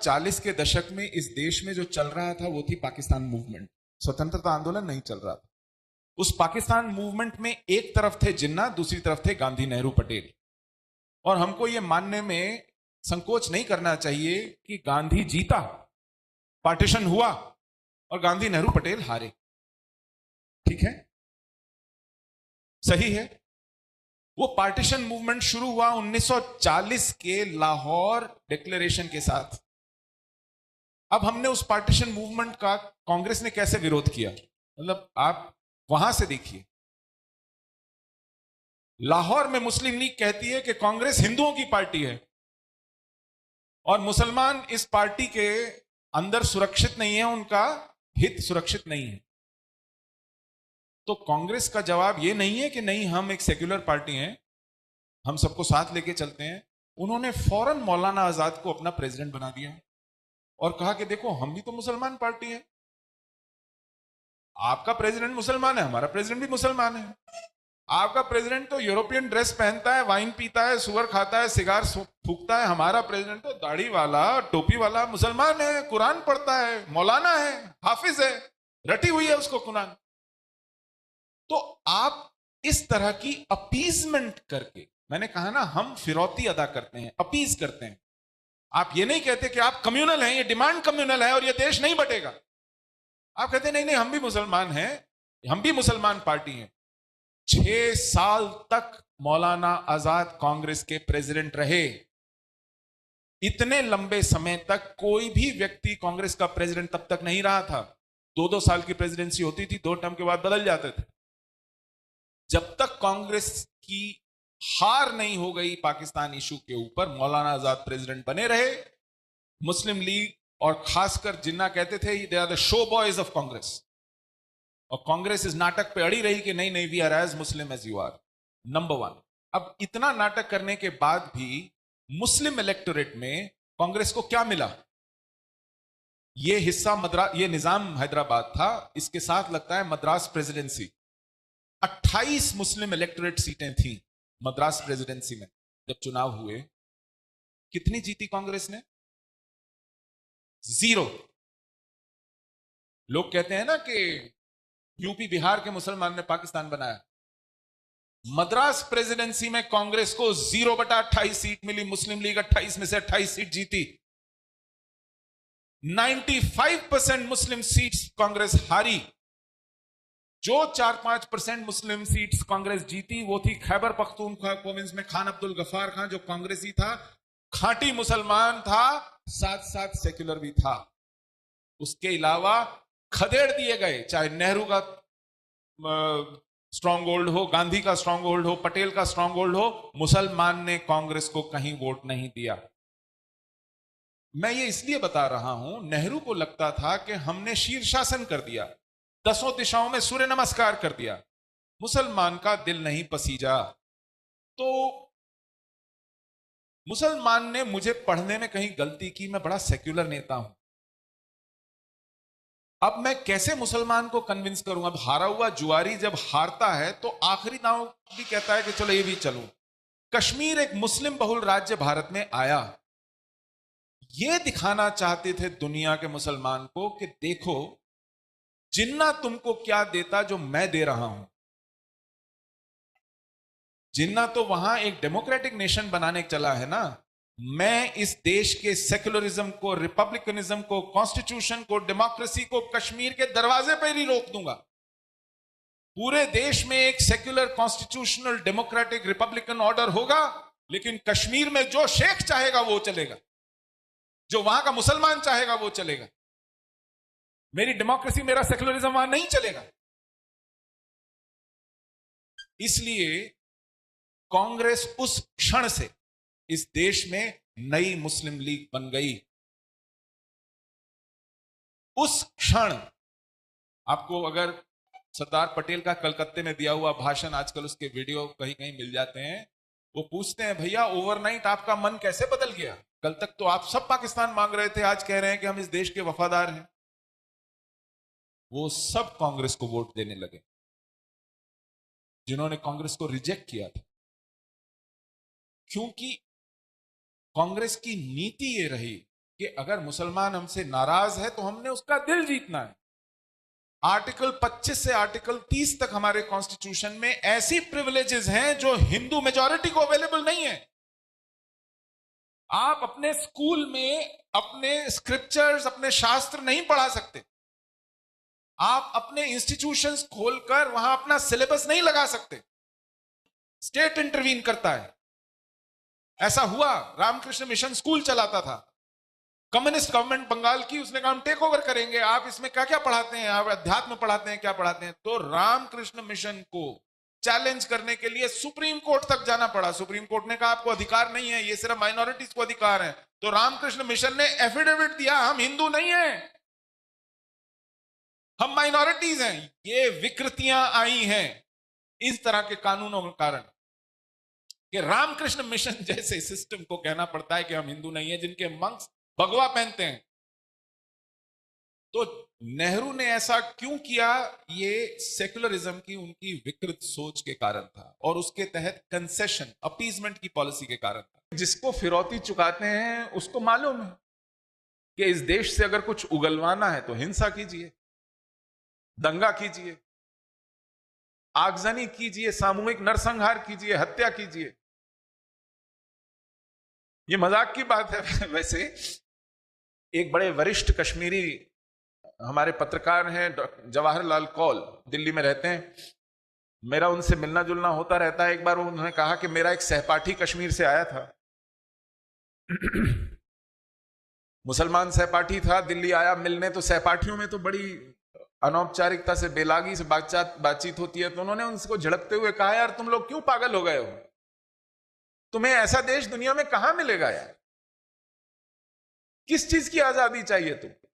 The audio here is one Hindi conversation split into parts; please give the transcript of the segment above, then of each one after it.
1940 के दशक में इस देश में जो चल रहा था वो थी पाकिस्तान मूवमेंट। स्वतंत्रता आंदोलन नहीं चल रहा था। उस पाकिस्तान मूवमेंट में एक तरफ थे जिन्ना, दूसरी तरफ थे गांधी, नेहरू, पटेल। और हमको ये मानने में संकोच नहीं करना चाहिए कि गांधी जीता, पार्टीशन हुआ, और गांधी, नेहरू, पटेल हारे। ठीक है, सही है। वो पार्टीशन मूवमेंट शुरू हुआ 1940 के लाहौर डिक्लेरेशन के साथ। अब हमने उस पार्टीशन मूवमेंट का कांग्रेस ने कैसे विरोध किया, मतलब आप वहां से देखिए। लाहौर में मुस्लिम लीग कहती है कि कांग्रेस हिंदुओं की पार्टी है और मुसलमान इस पार्टी के अंदर सुरक्षित नहीं है, उनका हित सुरक्षित नहीं है। तो कांग्रेस का जवाब यह नहीं है कि नहीं, हम एक सेक्युलर पार्टी हैं, हम सबको साथ लेके चलते हैं। उन्होंने फौरन मौलाना आजाद को अपना प्रेसिडेंट बना दिया और कहा कि देखो, हम भी तो मुसलमान पार्टी है, आपका प्रेसिडेंट मुसलमान है, हमारा प्रेसिडेंट भी मुसलमान है। आपका प्रेसिडेंट तो यूरोपियन ड्रेस पहनता है, वाइन पीता है, सुअर खाता है, सिगार फूकता है। हमारा प्रेसिडेंट तो दाढ़ी वाला, टोपी वाला मुसलमान है, कुरान पढ़ता है, मौलाना है, हाफिज है, रटी हुई है उसको कुरान। तो आप इस तरह की अपीजमेंट करके, मैंने कहा ना, हम फिरौती अदा करते हैं, अपीज करते हैं। आप ये नहीं कहते कि आप कम्युनल हैं, ये डिमांड कम्युनल है और ये देश नहीं बटेगा। आप कहते नहीं नहीं, हम भी मुसलमान हैं, हम भी मुसलमान पार्टी हैं। 6 साल तक मौलाना आजाद कांग्रेस के प्रेसिडेंट रहे। इतने लंबे समय तक कोई भी व्यक्ति कांग्रेस का प्रेसिडेंट तब तक नहीं रहा था। 2-2 साल की प्रेसिडेंसी होती थी, 2 टर्म के बाद बदल जाते थे। जब तक कांग्रेस की हार नहीं हो गई पाकिस्तान इशू के ऊपर, मौलाना आजाद प्रेसिडेंट बने रहे। मुस्लिम लीग और खासकर जिन्ना कहते थे they are the show boys of Congress, और कांग्रेस इस नाटक पे अड़ी रही कि नहीं नहीं, we are as Muslim as you are, number 1। अब इतना नाटक करने के बाद भी मुस्लिम इलेक्टोरेट में कांग्रेस को क्या मिला? ये हिस्सा ये निजाम हैदराबाद था, इसके साथ लगता है मद्रास प्रेसिडेंसी। 28 मुस्लिम इलेक्टोरेट सीटें थी मद्रास प्रेसिडेंसी में। जब चुनाव हुए, कितनी जीती कांग्रेस ने? 0। लोग कहते हैं ना कि यूपी बिहार के मुसलमान ने पाकिस्तान बनाया। मद्रास प्रेसिडेंसी में कांग्रेस को 0/28 सीट मिली, मुस्लिम लीग 28 में से 28 सीट जीती। 95% मुस्लिम सीट्स कांग्रेस हारी। जो 4-5% मुस्लिम सीट्स कांग्रेस जीती वो थी खैबर पख्तूनख्वा प्रोविंस में खान अब्दुल गफ्फार खान, जो कांग्रेसी था, खांटी मुसलमान था, साथ साथ सेक्युलर भी था। उसके अलावा खदेड़ दिए गए, चाहे नेहरू का स्ट्रॉन्ग होल्ड हो, गांधी का स्ट्रॉन्ग होल्ड हो, पटेल का स्ट्रॉन्ग होल्ड हो, मुसलमान ने कांग्रेस को कहीं वोट नहीं दिया। मैं ये इसलिए बता रहा हूं, नेहरू को लगता था कि हमने शीर्षासन कर दिया, 10 दिशाओं में सूर्य नमस्कार कर दिया, मुसलमान का दिल नहीं पसीजा। तो मुसलमान ने मुझे पढ़ने में कहीं गलती की, मैं बड़ा सेक्युलर नेता हूं। अब मैं कैसे मुसलमान को कन्विंस करूं? अब हारा हुआ जुआरी जब हारता है तो आखिरी दांव भी कहता है कि चलो ये भी चलो। कश्मीर एक मुस्लिम बहुल राज्य भारत में आया, ये दिखाना चाहते थे दुनिया के मुसलमान को कि देखो जिन्ना तुमको क्या देता जो मैं दे रहा हूं। जिन्ना तो वहां एक डेमोक्रेटिक नेशन बनाने चला है ना। मैं इस देश के सेक्युलरिज्म को, रिपब्लिकनिज्म को, कॉन्स्टिट्यूशन को, डेमोक्रेसी को कश्मीर के दरवाजे पर ही रोक दूंगा। पूरे देश में एक secular, constitutional, democratic, Republican order होगा, लेकिन कश्मीर में जो शेख चाहेगा वो चलेगा, जो वहां का मुसलमान चाहेगा वो चलेगा। मेरी डेमोक्रेसी, मेरा सेक्युलरिज्म वहां नहीं चलेगा। इसलिए कांग्रेस उस क्षण से इस देश में नई मुस्लिम लीग बन गई। उस क्षण आपको अगर सरदार पटेल का कलकत्ते में दिया हुआ भाषण, आजकल उसके वीडियो कहीं कहीं मिल जाते हैं, वो पूछते हैं भैया ओवरनाइट आपका मन कैसे बदल गया? कल तक तो आप सब पाकिस्तान मांग रहे थे, आज कह रहे हैं कि हम इस देश के वफादार हैं। वो सब कांग्रेस को वोट देने लगे जिन्होंने कांग्रेस को रिजेक्ट किया था, क्योंकि कांग्रेस की नीति ये रही कि अगर मुसलमान हमसे नाराज है तो हमने उसका दिल जीतना है। आर्टिकल 25 से आर्टिकल 30 तक हमारे कॉन्स्टिट्यूशन में ऐसी प्रिविलेजेस हैं जो हिंदू मेजॉरिटी को अवेलेबल नहीं है। आप अपने स्कूल में अपने स्क्रिप्चर्स, अपने शास्त्र नहीं पढ़ा सकते। आप अपने इंस्टीट्यूशंस खोलकर वहां अपना सिलेबस नहीं लगा सकते। स्टेट इंटरवीन करता है। ऐसा हुआ, रामकृष्ण मिशन स्कूल चलाता था, कम्युनिस्ट गवर्नमेंट बंगाल की, उसने कहा हम टेक ओवर करेंगे, आप इसमें क्या क्या पढ़ाते हैं, आप अध्यात्म पढ़ाते हैं, क्या पढ़ाते हैं। तो रामकृष्ण मिशन को चैलेंज करने के लिए सुप्रीम कोर्ट तक जाना पड़ा। सुप्रीम कोर्ट ने कहा आपको अधिकार नहीं है, ये सिर्फ माइनॉरिटीज को अधिकार है। तो रामकृष्ण मिशन ने एफिडेविट दिया, हम हिंदू नहीं हैं, हम माइनॉरिटीज हैं। ये विकृतियां आई हैं इस तरह के कानूनों के कारण कि रामकृष्ण मिशन जैसे सिस्टम को कहना पड़ता है कि हम हिंदू नहीं है, जिनके मंक्स भगवा पहनते हैं। तो नेहरू ने ऐसा क्यों किया? ये सेकुलरिज्म की उनकी विकृत सोच के कारण था और उसके तहत कंसेशन, अपीजमेंट की पॉलिसी के कारण था। जिसको फिरौती चुकाते हैं उसको मालूम है कि इस देश से अगर कुछ उगलवाना है तो हिंसा कीजिए, दंगा कीजिए, आगजनी कीजिए, सामूहिक नरसंहार कीजिए, हत्या कीजिए। ये मजाक की बात है। वैसे एक बड़े वरिष्ठ कश्मीरी हमारे पत्रकार हैं, जवाहरलाल कौल, दिल्ली में रहते हैं। मेरा उनसे मिलना जुलना होता रहता है। एक बार उन्होंने कहा कि मेरा एक सहपाठी कश्मीर से आया था, मुसलमान सहपाठी था, दिल्ली आया मिलने। तो सहपाठियों में तो बड़ी अनौपचारिकता से, बेलागी से बातचीत होती है। तो उन्होंने उनको झड़कते हुए कहा, यार तुम लोग क्यों पागल हो गए हो? तुम्हें ऐसा देश दुनिया में कहां मिलेगा यार? किस चीज की आजादी चाहिए तुमको?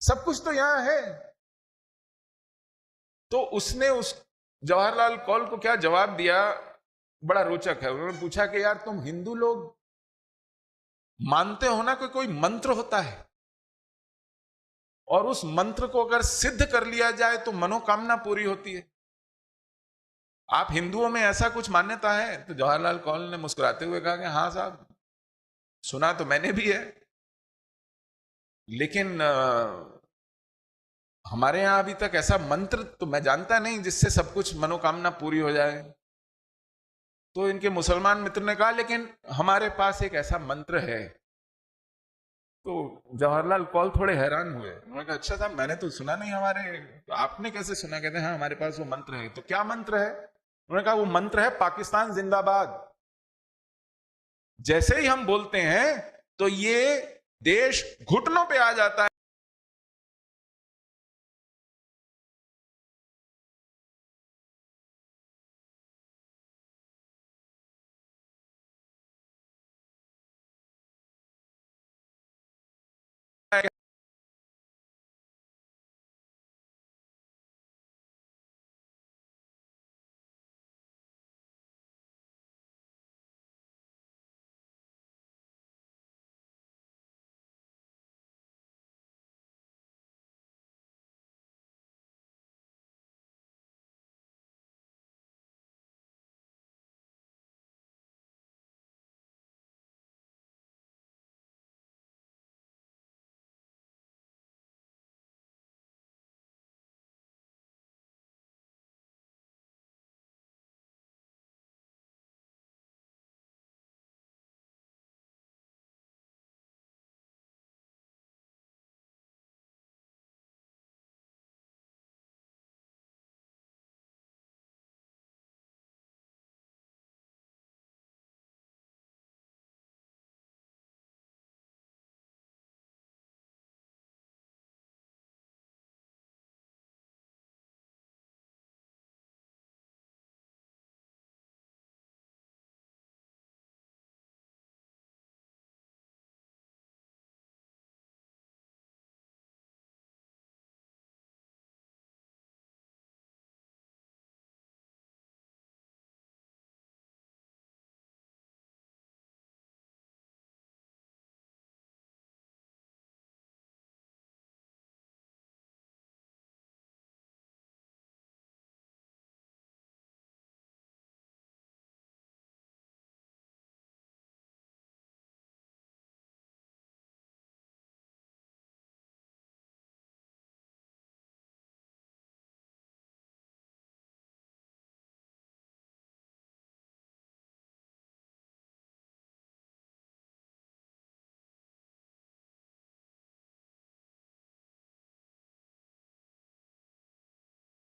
सब कुछ तो यहां है। तो उसने उस जवाहरलाल कौल को क्या जवाब दिया, बड़ा रोचक है। उन्होंने पूछा कि यार तुम हिंदू लोग मानते हो ना कि कोई मंत्र होता है और उस मंत्र को अगर सिद्ध कर लिया जाए तो मनोकामना पूरी होती है। आप हिंदुओं में ऐसा कुछ मान्यता है? तो जवाहरलाल कौल ने मुस्कुराते हुए कहा कि हाँ साहब, सुना तो मैंने भी है, लेकिन हमारे यहां अभी तक ऐसा मंत्र तो मैं जानता नहीं जिससे सब कुछ मनोकामना पूरी हो जाए। तो इनके मुसलमान मित्र ने कहा, लेकिन हमारे पास एक ऐसा मंत्र है। तो जवाहरलाल कौल थोड़े हैरान हुए। उन्होंने कहा, अच्छा साहब मैंने तो सुना नहीं हमारे, तो आपने कैसे सुना? कहते हैं हाँ हमारे पास वो मंत्र है। तो क्या मंत्र है? उन्होंने कहा वो मंत्र है पाकिस्तान जिंदाबाद। जैसे ही हम बोलते हैं तो ये देश घुटनों पे आ जाता है।